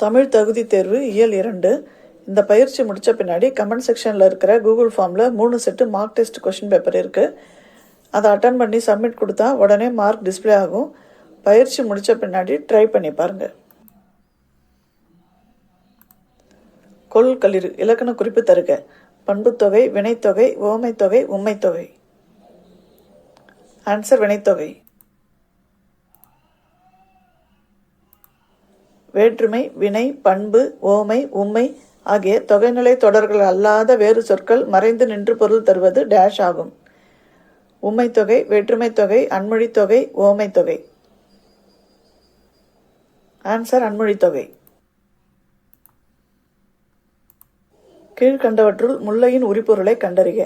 தமிழ் தகுதி தேர்வு இயல் 2. இந்த பயிற்சி முடித்த பின்னாடி கமெண்ட் செக்ஷனில் இருக்கிற கூகுள் ஃபார்மில் 3 set mark test question paper இருக்குது. அதை அட்டன் பண்ணி சப்மிட் கொடுத்தா உடனே மார்க் டிஸ்பிளே ஆகும். பயிற்சி முடித்த பின்னாடி ட்ரை பண்ணி பாருங்கள். கொள்களிறு இலக்கண குறிப்பு தருக. பண்புத்தொகை, வினைத்தொகை, உவமைத்தொகை, உம்மைத்தொகை. ஆன்சர் வினைத்தொகை. வேற்றுமை, வினை, பண்பு, ஓமை, உம்மை ஆகிய தொகைநிலை தொடர்கள் அல்லாத வேறு சொற்கள் மறைந்து நின்று பொருள் தருவது டேஷ் ஆகும். உம்மைத்தொகை, வேற்றுமைத்தொகை, அன்மொழித்தொகை, ஓமைத்தொகை. ஆன்சர் அன்மொழித்தொகை. கீழ்கண்டவற்றுள் முல்லையின் உரிபொருளை கண்டறிக.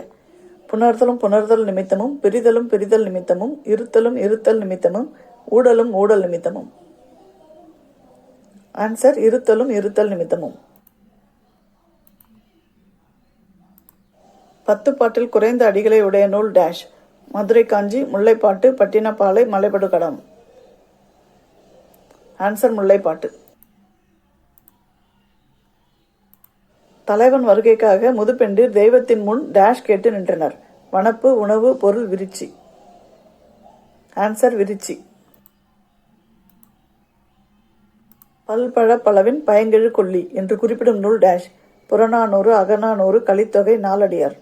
புணர்தலும் புணர்தல் நிமித்தமும், பிரிதலும் பிரிதல் நிமித்தமும், இருத்தலும் இருத்தல் நிமித்தமும், ஊடலும் ஊடல் நிமித்தமும். ஆன்சர் இருத்தலும் இருத்தல் நிமித்தமும். 10 பாட்டில் குறைந்த அடிகளை உடைய நூல் டேஷ். மதுரை காஞ்சி, முல்லைப்பாட்டு, பட்டினப்பாலை, மலைபடுகடம். ஆன்சர் முல்லைப்பாட்டு. தலைவன் வருகைக்காக முதுபெண்டிர் தெய்வத்தின் முன் டேஷ் கேட்டு நின்றனர். வனப்பு, உணவு, பொருள், விரிச்சி. ஆன்சர் விரிச்சி. பல்பழ பலவின் பயங்கெழு கொல்லி என்று குறிப்பிடும் நூல் டேஷ். புறநானூறு, அகநானூறு, கலித்தொகை, நாலடியார்.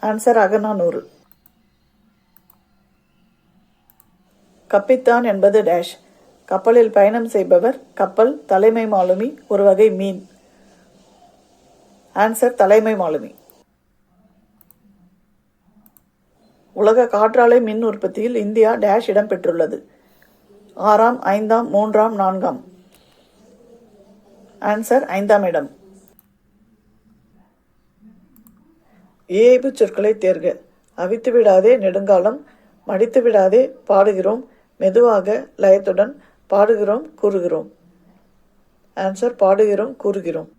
ஆன்சர் அகநானூறு. கப்பித்தான் என்பது டேஷ். கப்பலில் பயணம் செய்பவர், கப்பல், தலைமை மாலுமி, ஒரு வகை மீன். ஆன்சர் தலைமை மாலுமி. உலக காற்றாலை மின் உற்பத்தியில் இந்தியா டேஷ் இடம் பெற்றுள்ளது. 6ஆம், 5ஆம், 3ஆம், 4ஆம். ஆன்சர் 5ஆம் இடம். இயைபு சொற்களை தேர்க. அவித்து விடாதே நெடுங்காலம், மடித்து விடாதே பாடுகிறோம், மெதுவாக லயத்துடன் பாடுகிறோம் கூறுகிறோம். ஆன்சர் பாடுகிறோம் கூறுகிறோம்.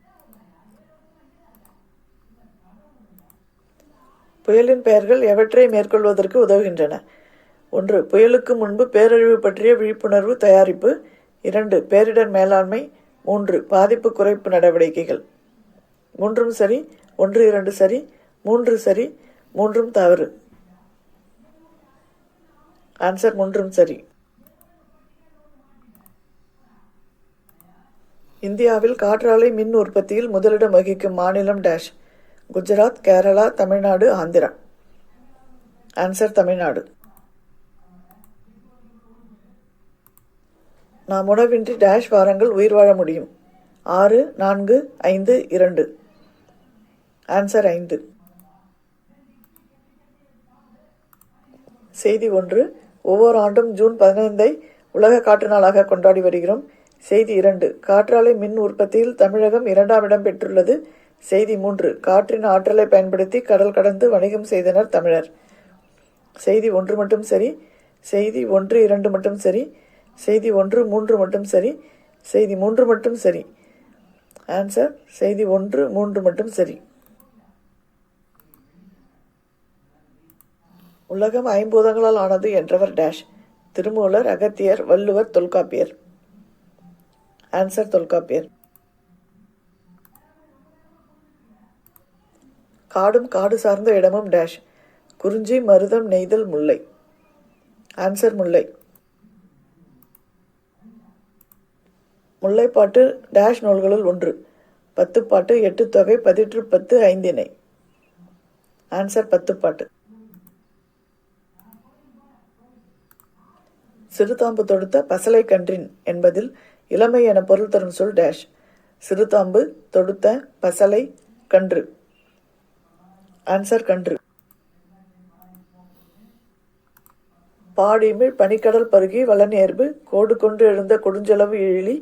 புயலின் பெயர்கள் எவற்றை மேற்கொள்வதற்கு உதவுகின்றன? 1. புயலுக்கு முன்பு பேரழிவு பற்றிய விழிப்புணர்வு தயாரிப்பு. 2. பேரிடர் மேலாண்மை. 3. பாதிப்பு குறைப்பு நடவடிக்கைகள். 3ம் சரி, 1, 2 சரி, 3 சரி, 3ம் தவறு. ஆன்சர் 3ம் சரி. இந்தியாவில் காற்றாலை மின் உற்பத்தியில் முதலிடம் வகிக்கும் மாநிலம் டேஷ். குஜராத், கேரளா, தமிழ்நாடு, ஆந்திரா. ஆன்சர் தமிழ்நாடு. நாம் உணவின்றி டேஷ் வாரங்கள் உயிர் வாழ முடியும். 6, 4, 5, 2. ஆன்சர் 5. செய்தி 1. ஒவ்வொரு ஆண்டும் ஜூன் 15ஐ உலக காற்று நாளாக கொண்டாடி வருகிறோம். செய்தி 2. காற்றாலை மின் உற்பத்தியில் தமிழகம் 2ஆம் இடம் பெற்றுள்ளது. செய்தி 3. காற்றின் ஆற்றலை பயன்படுத்தி கடல் கடந்து வணிகம் செய்தனர் தமிழர். செய்தி 1 மட்டும் சரி. செய்தி 1, 2 மட்டும் சரி. செய்தி 1, 3 மட்டும் சரி. செய்தி 3 மட்டும் சரி. ஆன்சர் செய்தி 1, 3 மட்டும் சரி. உலகம் ஐம்பூதங்களால் ஆனது என்றவர் டேஷ். திருமூலர், அகத்தியர், வள்ளுவர், தொல்காப்பியர். ஆன்சர் தொல்காப்பியர். காடும் காடு சார்ந்த இடமும் டேஷ். குறிஞ்சி, மருதம், நெய்தல், முல்லை. ஆன்சர் முல்லை. முல்லைப்பாட்டு டேஷ் நூல்களுள் ஒன்று. 10 பாட்டு, 8 தொகை, 18, 10, 5 ஆன்சர் 10 பாட்டு. சிறுதாம்பு தொடுத்த பசலை கன்றின் என்பதில் இளமை என பொருள் தரும் சொல் டேஷ். சிறுதாம்பு தொடுத்த பசலை கன்று. ஆன்சர் கன்று. பாடிமிழ் பனிக்கடல் பருகி வளநேர்பு கோடு கொண்டு எழுந்த கொடுஞ்செலவு இழிலி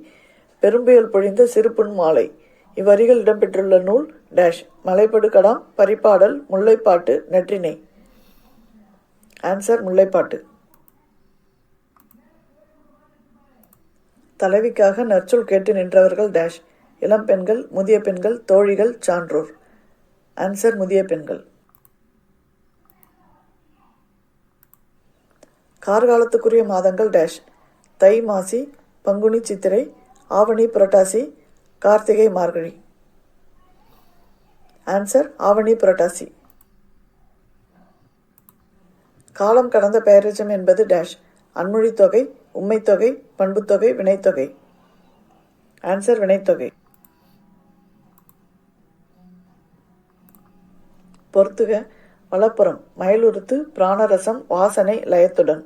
பெரும்புயல் பொழிந்த சிறுபுன் மாலை. இவ்வரிகள் இடம்பெற்றுள்ள நூல் டேஷ். மலைபடுகடாம், பரிபாடல், முல்லைப்பாட்டு, நற்றிணை. ஆன்சர் முல்லைப்பாட்டு. தலைவிக்காக நற்சொல் கேட்டு நின்றவர்கள் டேஷ். இளம் பெண்கள், முதிய பெண்கள், தோழிகள், சான்றோர். ஆன்சர் முதிய பெண்கள். கார்காலத்துக்குரிய மாதங்கள் டேஷ். தை மாசி, பங்குனி சித்திரை, ஆவணி புரட்டாசி கார்த்திகை மார்கழி. ஆன்சர் ஆவணி புரட்டாசி. காலம் கடந்த பெயரெச்சம் என்பது டேஷ். அன்மொழித்தொகை, உம்மைத்தொகை, பண்புத்தொகை, வினைத்தொகை. ஆன்சர் வினைத்தொகை. பொறுத்துக. வலப்புறம் மயிலுறுத்து பிராணரசம் வாசனை லயத்துடன்.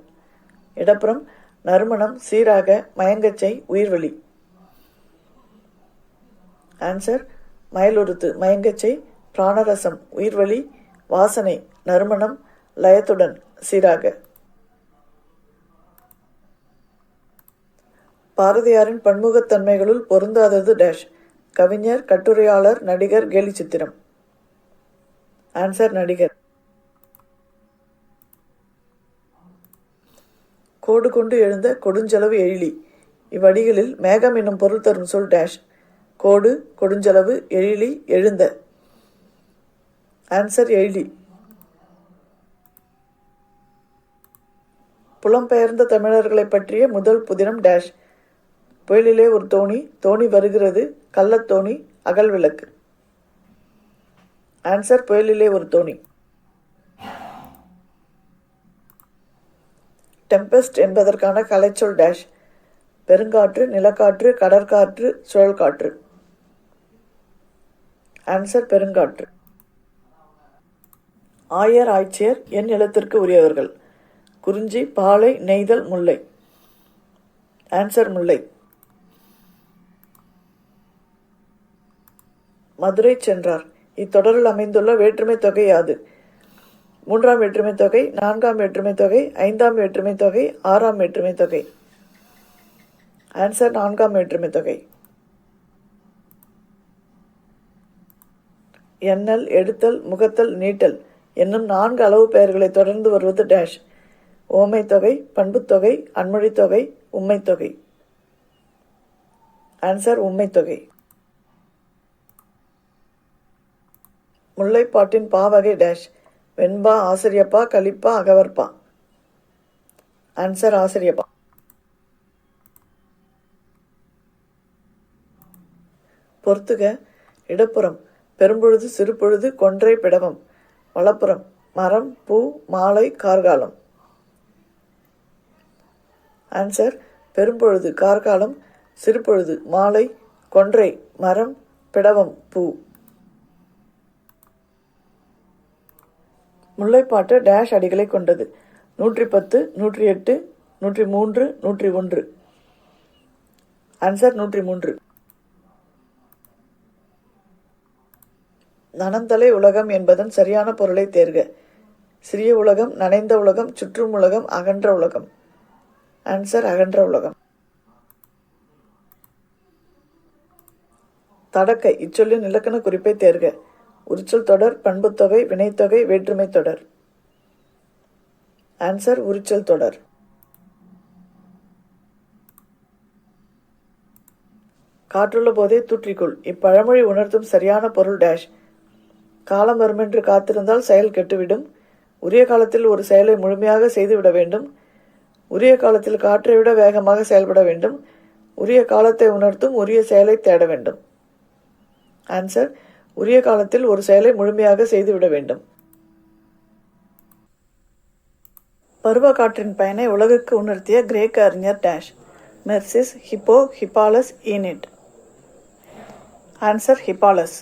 இடப்புறம் நறுமணம் சீராக மயங்கச்சை உயிர்வெளி. ஆன்சர் மயிலுறுத்து மயங்கச்சை பிராணரசம் உயிர்வெளி வாசனை நறுமணம் லயத்துடன் சீராக. பாரதியாரின் பன்முகத்தன்மைகளுள் பொருந்தாதது டேஷ். கவிஞர், கட்டுரையாளர், நடிகர், கேலிச்சித்திரம். ஆன்சர் நடிகர். கோடு கொண்டு எழுந்த கொடுஞ்செலவு எழிலி. இவ்வடிகளில் மேகம் என்னும் பொருள் தரும் சொல் டேஷ். கோடு, கொடுஞ்செலவு, எழிலி, எழுந்த. ஆன்சர் எழிலி. புலம்பெயர்ந்த தமிழர்களை பற்றிய முதல் புதினம் டேஷ். புயலிலே ஒரு தோணி, தோணி வருகிறது, கள்ளத்தோணி, அகல் விளக்கு. ஆன்சர் புயலிலே ஒரு தோணி. டெம்பெஸ்ட் என்பதற்கான கலைச்சொல் டேஷ். பெருங்காற்று, நிலக்காற்று, கடற்காற்று, சுழல் காற்று. ஆன்சர் பெருங்காற்று. ஆயர், ஆய்ச்சியர் என் நிலத்திற்கு உரியவர்கள். குறிஞ்சி, பாலை, நெய்தல், முல்லை. ஆன்சர் முல்லை. மதுரை சென்றார். இத்தொடரில் அமைந்துள்ள வேற்றுமை தொகை யாது? 3ஆம் வேற்றுமை தொகை, 4ஆம் வேற்றுமை தொகை, 5ஆம் வேற்றுமை தொகை, 6ஆம் வேற்றுமை தொகை. ஆன்சர் 4ஆம் வேற்றுமை தொகை. எண்ணல், எடுத்தல், முகத்தல், நீட்டல் என்னும் 4 அளவு பெயர்களை தொடர்ந்து வருவது டேஷ். ஓமை தொகை, பண்புத்தொகை, அன்மொழித்தொகை, உம்மைத்தொகை. ஆன்சர் உம்மைத்தொகை. முல்லைப்பாட்டின் பாவகை டேஷ். வெண்பா, ஆசிரியப்பா, கலிப்பா, அகவற்பா. ஆன்சர் ஆசிரியப்பா. பொறுத்துக. இடப்புறம் பெரும்பொழுது, சிறுபொழுது, கொன்றை, பிடவம். வலப்புறம் மரம், பூ, மாலை, கார்காலம். ஆன்சர் பெரும்பொழுது கார்காலம், சிறுபொழுது மாலை, கொன்றை மரம், பிடவம் பூ. முல்லைப்பாட்டு டேஷ் அடிகளை கொண்டது. 110, 108, 103, 101. ஆன்சர் 103. நனந்தலை உலகம் என்பதன் சரியான பொருளை தேர்க. சிறிய உலகம், நனைந்த உலகம், சுற்றும் உலகம், அகன்ற உலகம். ஆன்சர் அகன்ற உலகம். தடக்கை இச்சொல்லின் இலக்கண குறிப்பை தேர்க. உரிச்சொல் தொடர், பண்புத்தொகை, வினைத்தொகை, வேற்றுமை தொடர். ஆன்சர் உரிச்சொல் தொடர். காற்றுள்ள போதே தூற்றிக்கொள். இப்பழமொழி உணர்த்தும் சரியான பொருள் டேஷ். காலம் வருமென்று காத்திருந்தால் செயல் கெட்டுவிடும். உரிய காலத்தில் ஒரு செயலை முழுமையாக செய்துவிட வேண்டும். உரிய காலத்தில் காற்றை விட வேகமாக செயல்பட வேண்டும். உரிய காலத்தை உணர்த்தும் உரிய செயலை தேட வேண்டும். ஆன்சர் உரிய காலத்தில் ஒரு செயலை முழுமையாக செய்துவிட வேண்டும். பருவ காற்றின் பயனை உலகுக்கு உணர்த்திய கிரேக்க அறிஞர் டேஷ். மெர்சிஸ், Hippo, Hippalus, Enid. Answer Hippalus.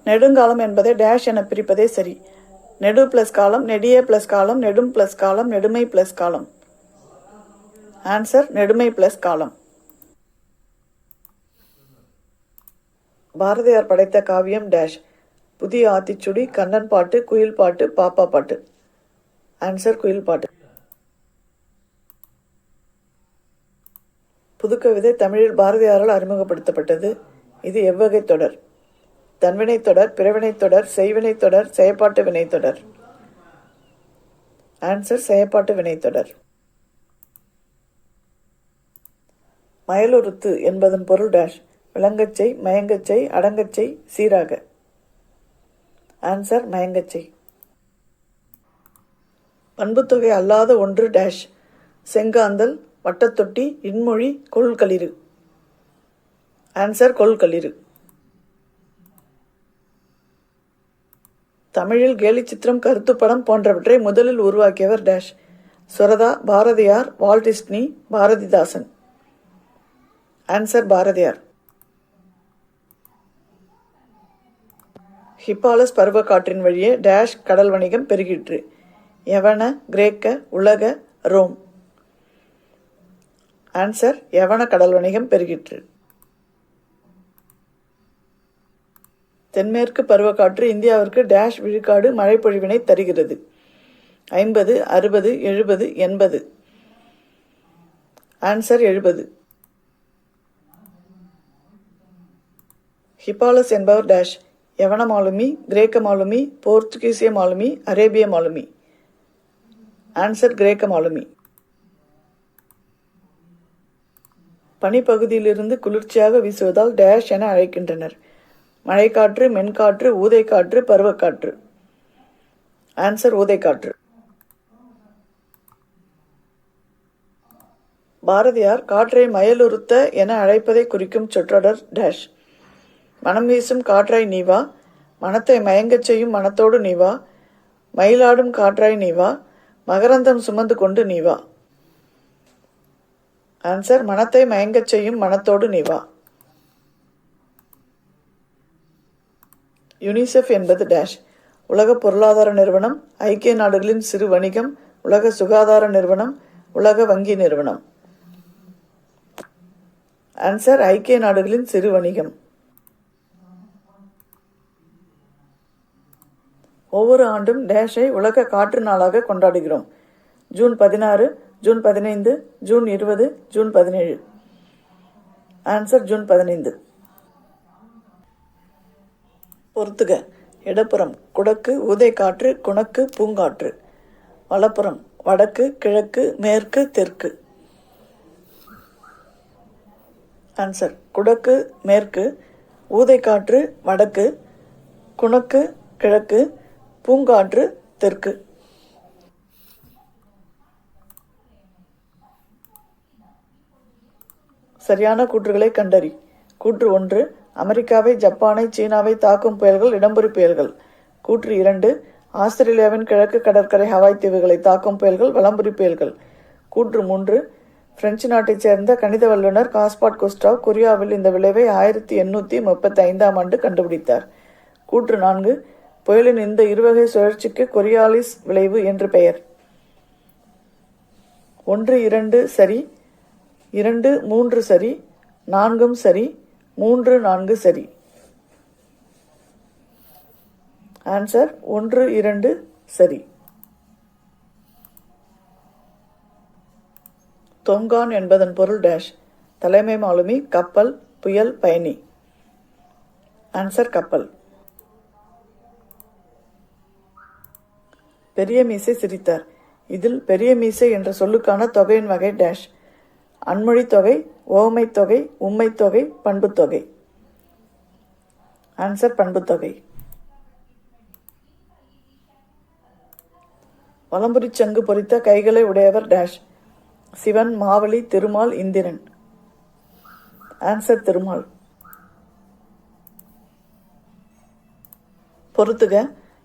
நெடுங்காலம் என்பதை டேஷ் என பிரிப்பதே சரி. நெடு பிளஸ் காலம், நெடிய பிளஸ் காலம், நெடும் பிளஸ் காலம், நெடுமை பிளஸ் காலம். ஆன்சர் நெடுமை பிளஸ் காலம். பாரதியார் படைத்த காவியம் டேஷ். புதிய ஆத்திச்சுடி, கண்ணன் பாட்டு, குயில் பாட்டு, பாப்பா பாட்டு. ஆன்சர் குயில் பாட்டு. புதுக்கவிதை தமிழில் பாரதியாரால் அறிமுகப்படுத்தப்பட்டது. இது எவ்வகை தொடர்? தன்வினைத் தொடர், பிறவினைத் தொடர், செய்வினைத் தொடர், செயற்பாட்டு வினைத்தொடர். ஆன்சர் செயற்பாட்டு வினைத்தொடர். மயலுறுத்து என்பதன் பொருள் டேஷ். விளங்கச்சை, மயங்கச்சை, அடங்கச்சை, சீராக. ஆன்சர் மயங்கச்சை. பண்புத்தொகை அல்லாத ஒன்று டேஷ். செங்காந்தல், வட்டத்தொட்டி, இன்மொழி, கொள்களிறு. ஆன்சர் கொள்களிறு. தமிழில் கேலிச்சித்திரம், கருத்துப்படம் போன்றவற்றை முதலில் உருவாக்கியவர் dash. Suratha, Bharathiyar, Walt Disney, Bharathidasan. Answer Bharathiyar. Hippalus பருவக்காற்றின் வழியே டேஷ் கடல் வணிகம் பெருகிற்று. யவன, கிரேக்க, உலக, ரோம். ஆன்சர் யவன கடல் வணிகம் பெருகிற்று. தென்மேற்கு பருவக்காற்று இந்தியாவிற்கு டேஷ் விழுக்காடு மழைப்பொழிவினை தருகிறது. 50, 60, 70, 80. ஆன்சர் 70. ஹிப்பாலஸ் என்பவர் டேஷ். யவன மாலுமி, கிரேக்க மாலுமி, போர்த்துகீசிய மாலுமி, அரேபிய மாலுமி. ஆன்சர் கிரேக்க மாலுமி. பனிப்பகுதியிலிருந்து குளிர்ச்சியாக வீசுவதால் டேஷ் என அழைக்கின்றனர். மழைக்காற்று, மென்காற்று, ஊதைக்காற்று, பருவக்காற்று. ஆன்சர் ஊதைக்காற்று. பாரதியார் காற்றை மயலுறுத்த என அழைப்பதை குறிக்கும் சொற்றொடர் டேஷ். மனம் வீசும் காற்றாய் நீவா, மனத்தை மயங்கச் செய்யும் மனத்தோடு நீவா, மயிலாடும் காற்றாய் நீவா, மகரந்தம் சுமந்து கொண்டு நீவா. ஆன்சர் மனத்தை மயங்கச் செய்யும் மனத்தோடு நீவா. யுனிசெஃப் என்பது டேஷ். உலக பொருளாதார நிறுவனம், ஐக்கிய நாடுகளின் சிறு வணிகம், உலக சுகாதார நிறுவனம், உலக வங்கி நிறுவனம். ஆன்சர் ஐக்கிய நாடுகளின் சிறு வணிகம். ஒவ்வொரு ஆண்டும் டேஷை உலக காற்று நாளாக கொண்டாடுகிறோம். June 16, June 15, June 20, June 17. Answer June 15. பொறுத்துக. இடப்புறம் குடக்கு, ஊதைக்காற்று, குணக்கு, பூங்காற்று. வலப்புறம் வடக்கு, கிழக்கு, மேற்கு, தெற்கு. ஆன்சர் குடக்கு மேற்கு, ஊதைக்காற்று வடக்கு, குணக்கு கிழக்கு, பூங்காற்று தெற்கு. சரியான கூற்றுகளை கண்டறி. கூற்று 1, அமெரிக்காவை, ஜப்பானை, சீனாவை தாக்கும் புயல்கள் இடம்புரி புயல்கள். கூற்று 2, ஆஸ்திரேலியாவின் கிழக்கு கடற்கரை ஹவாய் தீவுகளை தாக்கும் புயல்கள் வலம்புரி புயல்கள். கூற்று 3, பிரெஞ்சு நாட்டைச் சேர்ந்த கணித வல்லுநர் காஸ்பாட் குஸ்டாவ் கொரியாவில் இந்த விளைவை 1835ஆம் ஆண்டு கண்டுபிடித்தார். கூற்று 4, புயலின் இந்த இருவகை சுழற்சிக்கு கொரியாலிஸ் விளைவு என்று பெயர். 1, 2 சரி, 2, 3 சரி, 4 சரி, 3, 4 சரி. ஆன்சர் 1, 2 சரி. தொங்கான் என்பதன் பொருள் டேஷ். தலைமை மாலுமி, கப்பல், புயல், பயணி. ஆன்சர் கப்பல். பெரிய மீசை சிரித்தார். இதில் பெரிய மீசை என்ற சொல்லுக்கான தொகையின் வகை டேஷ். அன்மொழி தொகை, ஓமை தொகை, உம்மை தொகை, பண்பு தொகை. ஆன்சர் பண்பு தொகை. வலம்புரி சங்கு பொறித்த கைகளை உடையவர் டேஷ். சிவன், மாவலி, திருமால், இந்திரன். ஆன்சர் திருமால். பொறுத்துக.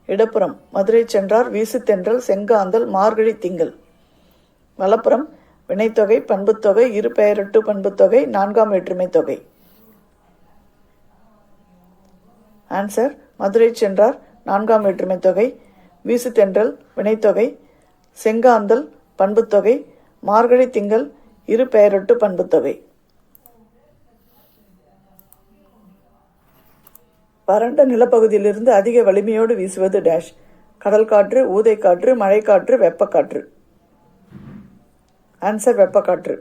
இடப்புறம் மதுரை சென்றார், வீசு தென்றல், செங்காந்தல், மார்கழி திங்கள். வலப்புறம் வினைத்தொகை, பண்புத்தொகை, இரு பெயரொட்டு பண்புத்தொகை, 4ஆம் வேற்றுமை தொகை. ஆன்சர் மதுரை சென்றார் 4ஆம் வேற்றுமை தொகை, வீசு தென்றல் வினைத்தொகை, செங்காந்தல் பண்புத்தொகை, மார்கழி திங்கள் இரு பெயரொட்டு பண்புத்தொகை. வறண்ட நிலப்பகுதியிலிருந்து அதிக வலிமையோடு வீசுவது டேஷ். கடல் காற்று, ஊதை காற்று, மழைக்காற்று, வெப்பக்காற்று. ஆன்சர் வெப்பக்காற்று.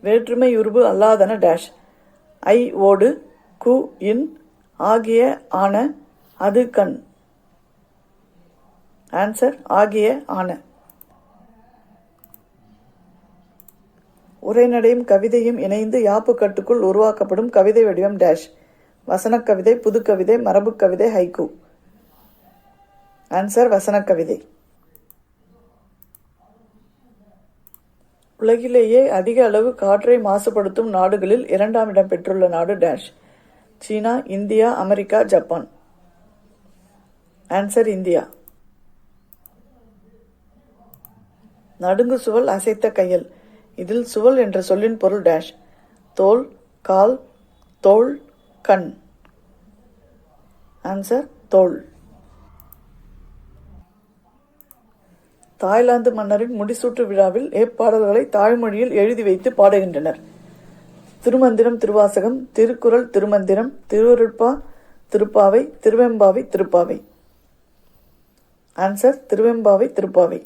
வேற்றுமை உருபு அல்லாதன டேஷ். ஐ ஓடு, கு இன், ஆகிய ஆன, அது கண். ஆன்சர் ஆகிய ஆன. உரைநடையும் கவிதையும் இணைந்து யாப்பு கட்டுக்குள் உருவாக்கப்படும் கவிதை வடிவம் டேஷ். வசனக்கவிதை, புதுக்கவிதை, மரபு கவிதை, ஹைக்கூ. ஆன்சர் வசனக்கவிதை. உலகிலேயே அதிக அளவு காற்றை மாசுபடுத்தும் நாடுகளில் 2ஆம் இடம் பெற்றுள்ள நாடு dash. China, India, America, Japan. Answer India. நடுங்கு சுவல் அசைத்த கையல். இதில் சுவல் என்ற சொல்லின் பொருள் டேஷ். தோல், கால், தோள், கண். ஆன்சர் தோல். தாய்லாந்து மன்னரின் முடிசூட்டு விழாவில் எப்பாடல்களை தாய்மொழியில் எழுதி வைத்து பாடுகின்றனர். திருமந்திரம், திருவாசகம், திருக்குறள், திருமந்திரம், திருவருட்பா, திருப்பாவை, திருவெம்பாவை, திருப்பாவை. ஆன்சர் திருவெம்பாவை, திருப்பாவை.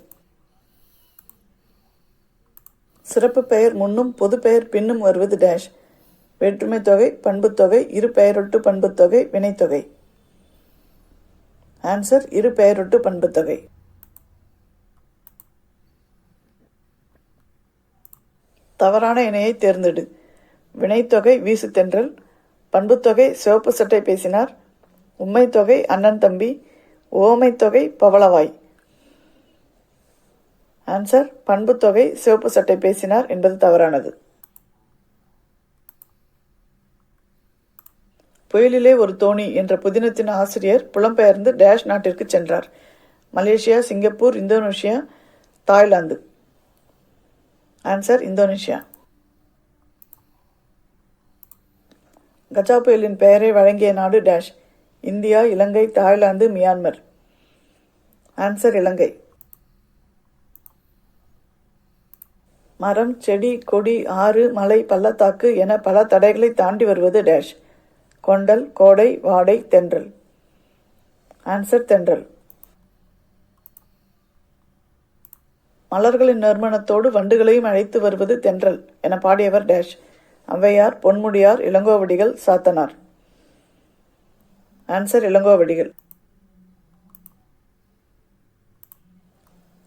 சிறப்பு பெயர் முன்னும் பொது பெயர் பின்னும் வருவது டேஷ். வேற்றுமை தொகை, பண்புத்தொகை, இரு பெயரொட்டு பண்புத்தொகை, வினைத்தொகை. ஆன்சர் இரு பெயரொட்டு பண்புத்தொகை. தவறான இணையை தேர்ந்தெடு. வினைத்தொகை வீசு தென்றல், பண்புத்தொகை சிவப்பு சட்டை பேசினார், உம்மைத்தொகை அண்ணன் தம்பி, ஓமைத்தொகை பவளவாய். ஆன்சர் பண்புத்தொகை சிவப்பு சட்டை பேசினார் என்பது தவறானது. புயலிலே ஒரு தோணி என்ற புதினத்தின் ஆசிரியர் புலம்பெயர்ந்து டேஷ் நாட்டிற்கு சென்றார். Malaysia, Singapore, Indonesia, Thailand. Answer Indonesia. Gaja புயலின் பெயரை வழங்கிய நாடு டேஷ். இந்தியா, இலங்கை, தாய்லாந்து, மியான்மர். ஆன்சர் இலங்கை. மரம், செடி, கொடி, ஆறு, மலை, பள்ளத்தாக்கு என பல தடைகளை தாண்டி வருவது டேஷ். கொண்டல், கோடை, வாடை, தென்றல். ஆன்சர் தென்றல். மலர்களின் நறுமணத்தோடு வண்டுகளையும் அழைத்து வருவது தென்றல் என பாடியவர் டேஷ். ஔவையார், பொன்முடியார், இளங்கோவடிகள், சாத்தனார். ஆன்சர் இளங்கோவடிகள்.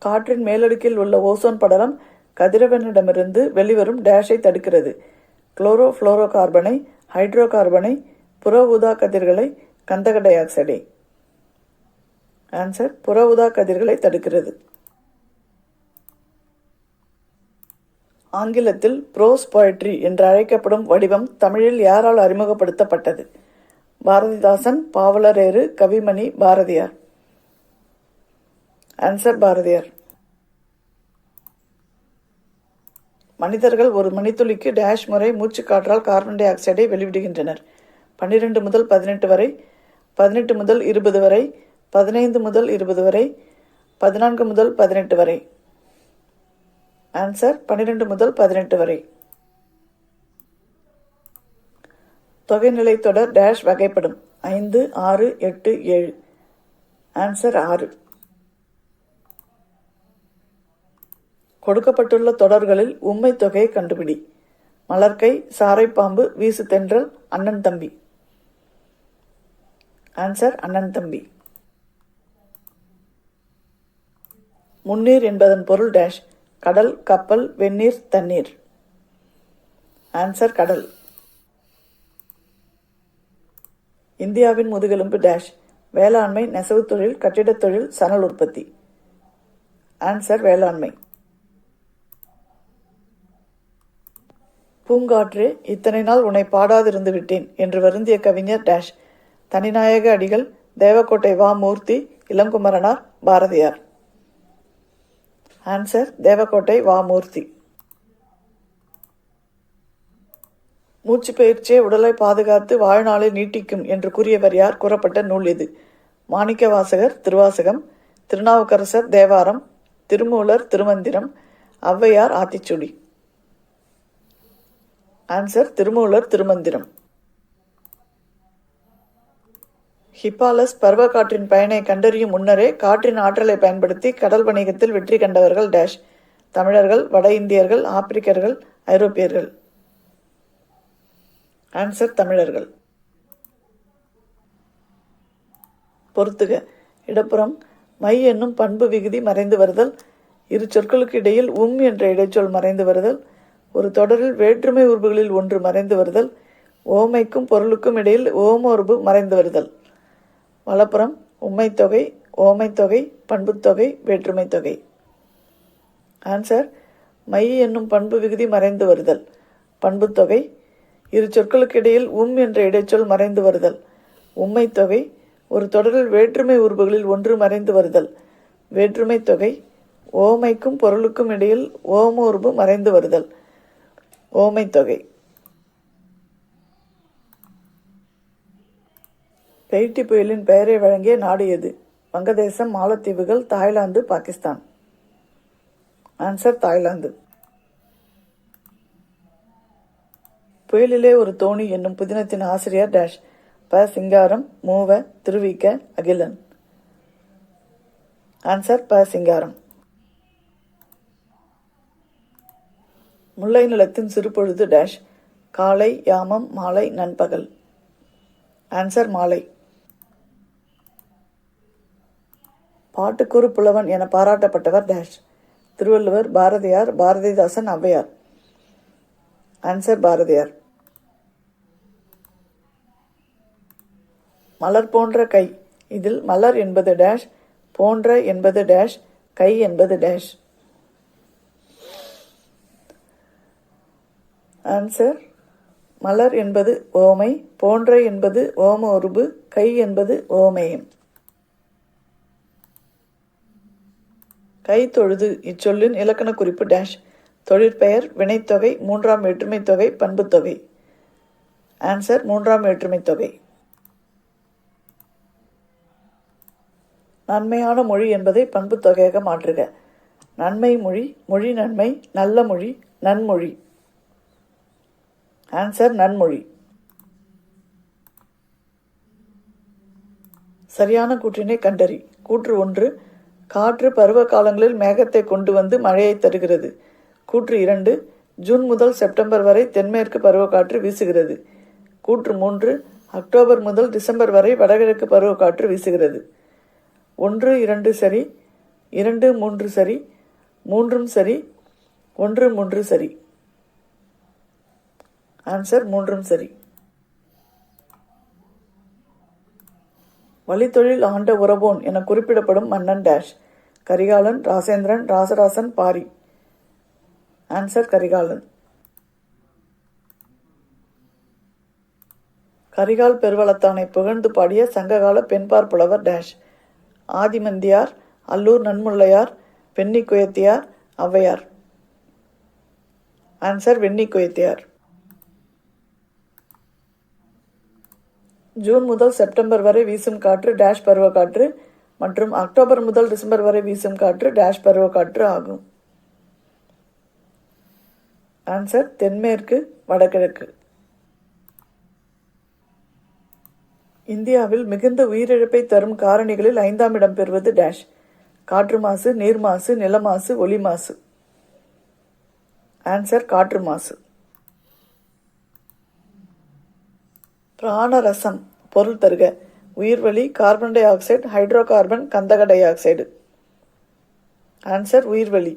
காற்றின் மேலடுக்கில் உள்ள ஓசோன் படலம் கதிரவனிடமிருந்து வெளிவரும் டேஷை தடுக்கிறது. குளோரோ புளோரோ கார்பனை, ஹைட்ரோ கார்பனை, புற ஊதா கதிர்களை, கந்தக டை ஆக்சைடை. ஆன்சர் புற ஊதா கதிர்களை தடுக்கிறது. ஆங்கிலத்தில் ப்ரோஸ் போயட்ரி என்று அழைக்கப்படும் வடிவம் தமிழில் யாரால் அறிமுகப்படுத்தப்பட்டது? பாரதிதாசன், பாவலரேறு, கவிமணி, பாரதியார். ஆன்சர் பாரதியார். மனிதர்கள் ஒரு மணித்துளிக்கு டேஷ் முறை மூச்சு காற்றால் கார்பன் டை ஆக்சைடை வெளிவிடுகின்றனர். 12 முதல் 18 வரை, 18 முதல் 20 வரை, 15 முதல் 20 வரை, 14 முதல் 18 வரை. ஆன்சர் 12 முதல் 18 வரை. தொகைநிலை தொடர் டேஷ் வகைப்படும். 5, 6, 8, 7. ஆன்சர் 6. கொடுக்கப்பட்டுள்ள தொடர்களில் உம்மை தொகையை கண்டுபிடி. மலர்கை, சாரைப்பாம்பு, வீசு தென்றல், அண்ணன் தம்பி. ஆன்சர் அண்ணன் தம்பி. முன்னீர் என்பதன் பொருள் டேஷ். கடல், கப்பல், வெந்நீர், தண்ணீர். ஆன்சர் கடல். இந்தியாவின் முதுகெலும்பு டேஷ். வேளாண்மை, நெசவு தொழில், கட்டிடத் தொழில், சணல் உற்பத்தி. ஆன்சர் வேளாண்மை. பூங்காற்றே, இத்தனை நாள் உன்னை பாடாதிருந்து விட்டேன் என்று வருந்திய கவிஞர் டேஷ். தனிநாயக அடிகள், தேவக்கோட்டை வா மூர்த்தி, இளங்குமரனார், பாரதியார். ஆன்சர் தேவக்கோட்டை வா மூர்த்தி. மூச்சு பயிற்சியை உடலை பாதுகாத்து வாழ்நாளை நீட்டிக்கும் என்று கூறியவர் யார்? கூறப்பட்ட நூல் எது? மாணிக்க வாசகர் திருவாசகம், திருநாவுக்கரசர் தேவாரம், திருமூலர் திருமந்திரம், ஔவையார் ஆத்திச்சூடி. ஆன்சர் திருமூலர் திருமந்திரம். ஹிப்பாலஸ் பருவ காற்றின் பயனை கண்டறியும் முன்னரே காற்றின் ஆற்றலை பயன்படுத்தி கடல் வணிகத்தில் வெற்றி கண்டவர்கள் டேஷ். தமிழர்கள், வட இந்தியர்கள், ஆப்பிரிக்கர்கள், ஐரோப்பியர்கள். ஆன்சர் தமிழர்கள். பொறுத்துக. இடப்புறம் மை என்னும் பண்பு விகுதி மறைந்து வருதல், இரு சொற்களுக்கு இடையில் என்ற இடைச்சொல் மறைந்து வருதல், ஒரு தொடரில் வேற்றுமை உறுப்புகளில் ஒன்று மறைந்து வருதல், ஓமைக்கும் பொருளுக்கும் இடையில் ஓம உறுப்பு மறைந்து வருதல். வலப்புறம் உம்மைத்தொகை, ஓமைத்தொகை, பண்புத்தொகை, வேற்றுமை தொகை. ஆன்சர் மை என்னும் பண்பு விகுதி மறைந்து வருதல். பண்புத்தொகை. இரு சொற்களுக்கு இடையில் என்ற இடைச்சொல் மறைந்து வருதல். உம்மை தொகை. ஒரு தொடரில் வேற்றுமை உருபுகளில் ஒன்று மறைந்து வருதல். வேற்றுமை தொகை. ஓமைக்கும் பொருளுக்கும் இடையில் ஓம உருபு மறைந்து வருதல். ஓமை தொகை. பெய்ட்டி புயலின் பெயரை வழங்கிய நாடு எது? வங்கதேசம், மாலத்தீவுகள், தாய்லாந்து, பாகிஸ்தான். Answer Thailand. புயலிலே ஒரு தோணி என்னும் புதினத்தின் ஆசிரியர் டேஷ். ப. சிங்காரம், மூவ, திருவிக்க, அகிலன். ஆன்சர் ப. சிங்காரம். முல்லை நிலத்தின் சிறுபொழுது டேஷ். காலை, யாமம், மாலை, நண்பகல். ஆன்சர் மாலை. பாட்டுக்கூறு புலவன் என பாராட்டப்பட்டவர் டேஷ். திருவள்ளுவர், பாரதியார், பாரதிதாசன், ஔவையார். ஆன்சர் பாரதியார். மலர் போன்ற கை. இதில் மலர் என்பது டேஷ், போன்ற என்பது டேஷ், கை என்பது டேஷ். ஆன்சர் மலர் என்பது ஓமை, போன்ற என்பது ஓம உருபு, கை என்பது ஓமேயம். கை தொழுது இச்சொல்லின் இலக்கண குறிப்பு டேஷ். தொழிற்பெயர், வினைத்தொகை, மூன்றாம் வேற்றுமை தொகை, பண்புத்தொகை. ஆன்சர் மூன்றாம் வேற்றுமை தொகை. நன்மையான மொழி என்பதை பண்புத்தொகையாக மாற்றுக. நன்மை மொழி, மொழி நன்மை, நல்ல மொழி, நன்மொழி. ஆன்சர் நன்மொழி. சரியான கூற்றினை கண்டறி. கூற்று 1. காற்று பருவ காலங்களில் மேகத்தை கொண்டு வந்து மழையை தருகிறது. கூற்று 2. ஜூன் முதல் செப்டம்பர் வரை தென்மேற்கு பருவக்காற்று வீசுகிறது. கூற்று 3. அக்டோபர் முதல் டிசம்பர் வரை வடகிழக்கு பருவக்காற்று வீசுகிறது. 1, 2 சரி, 2, 3 சரி, 3 சரி, 1, 3 சரி. ஆன்சர் 3 சரி. வழித்தொழில் ஆண்ட உரபோன் என குறிப்பிடப்படும் மன்னன் டேஷ். கரிகாலன், ராசேந்திரன், ராசராசன், பாரி. ஆன்சர் கரிகாலன். கரிகால் பெருவளத்தானை புகழ்ந்து பாடிய சங்ககால பெண்பார் புலவர் டேஷ். ஆதிமந்தியார், அல்லூர் நன்முல்லையார், வெண்ணி குயத்தியார், ஔவையார். ஆன்சர் வெண்ணி குயத்தியார். ஜூன் முதல் செப்டம்பர் வரை வீசும் காற்று டேஷ் பருவக்காற்று மற்றும் அக்டோபர் முதல் டிசம்பர் வரை வீசும் காற்று டேஷ் பருவக்காற்று ஆகும். ஆன்சர் தென்மேற்கு, வடகிழக்கு. இந்தியாவில் மிகுந்த உயிரிழப்பை தரும் காரணிகளில் 5ஆம் இடம் பெறுவது டேஷ். காற்று மாசு, நீர் மாசு, நில மாசு, ஒலி மாசு. ஆன்சர் காற்று மாசு. பிராணரசம் பொருள் தருக. உயிர்வளி, carbon dioxide, hydrocarbon, கந்தக டை ஆக்சைடு. ஆன்சர் உயிர்வளி.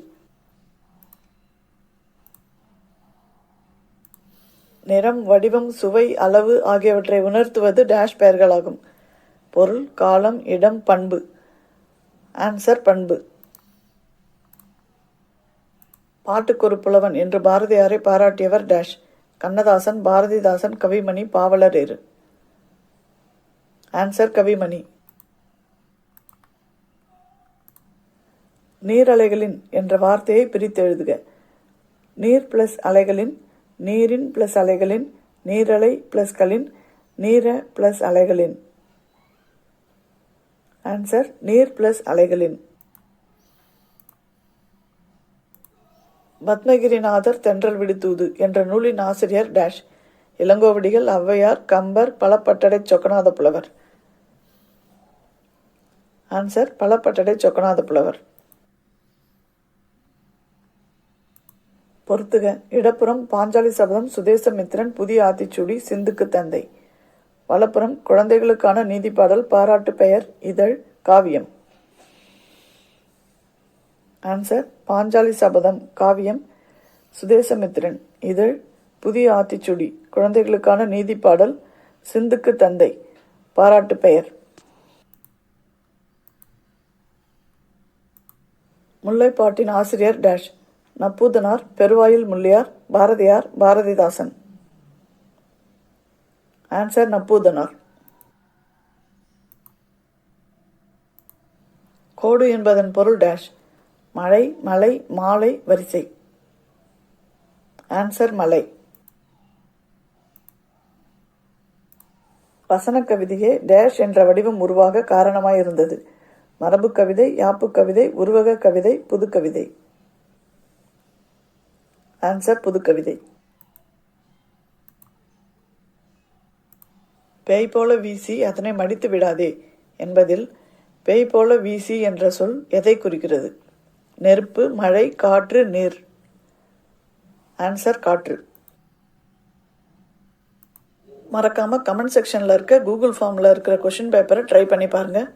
நிறம், வடிவம், சுவை, அளவு ஆகியவற்றை உணர்த்துவது டேஷ் பெயர்களாகும். பொருள், காலம், இடம், பண்பு. ஆன்சர் பண்பு. பாட்டுக்கொரு புலவன் என்று பாரதியாரை பாராட்டியவர் டேஷ். கண்ணதாசன், பாரதிதாசன், கவிமணி, பாவலரேறு. ஆன்சர் கவிமணி. நீரலைகளின் என்ற வார்த்தையை பிரித்து எழுதுக. நீர் பிளஸ் அலைகளின், நீரின் பிளஸ் அலைகளின், நீரலை பிளஸ் களின், நீர பிளஸ் அலைகளின். ஆன்சர் நீர் பிளஸ் அலைகளின். பத்மகிரிநாதர் தென்றல் விடுத்தூது என்ற நூலின் ஆசிரியர் டேஷ். இளங்கோவடிகள், ஔவையார், கம்பர், பலப்பட்டடை சொக்கநாத புலவர். ஆன்சர் பலப்பட்டடை சொக்கநாத புலவர். பொறுத்துக. இடப்புறம் பாஞ்சாலி சபதம், சுதேசமித்திரன், புதிய ஆத்திச்சூடி, சிந்துக்கு தந்தை. வலப்புறம் குழந்தைகளுக்கான நீதிப்பாடல், பாராட்டு பெயர், இதழ், காவியம். ஆன்சர் பாஞ்சாலி சபதம் காவியம், சுதேசமித்திரன் இதழ், புதிய ஆத்திச்சூடி குழந்தைகளுக்கான நீதிப்பாடல், சிந்துக்கு தந்தை பாராட்டு பெயர். முல்லைப்பாட்டின் ஆசிரியர் டேஷ். நப்பூதனார், பெருவாயில் முள்ளியார், பாரதியார், பாரதிதாசன். ஆன்சர் நப்பூதனார். கோடு என்பதன் பொருள் டேஷ். மழை, மலை, மாலை, வரிசை. ஆன்சர் மலை. வசன கவிதையே டேஷ் என்ற வடிவம் உருவாக காரணமாயிருந்தது. மரபு கவிதை, யாப்பு கவிதை, உருவக கவிதை, புதுக்கவிதை. ஆன்சர் புதுக்கவிதை. பேய் போல வீசி அதனை மடித்து விடாதே என்பதில் பேய் போல வீசி என்ற சொல் எதை குறிக்கிறது? நெருப்பு, மழை, காற்று, நீர். ஆன்சர் காற்று. மறக்காம கமெண்ட் செக்ஷன்ல இருக்க கூகுள் ஃபார்ம்ல இருக்கிற கொஷின் பேப்பரை ட்ரை பண்ணி பாருங்க.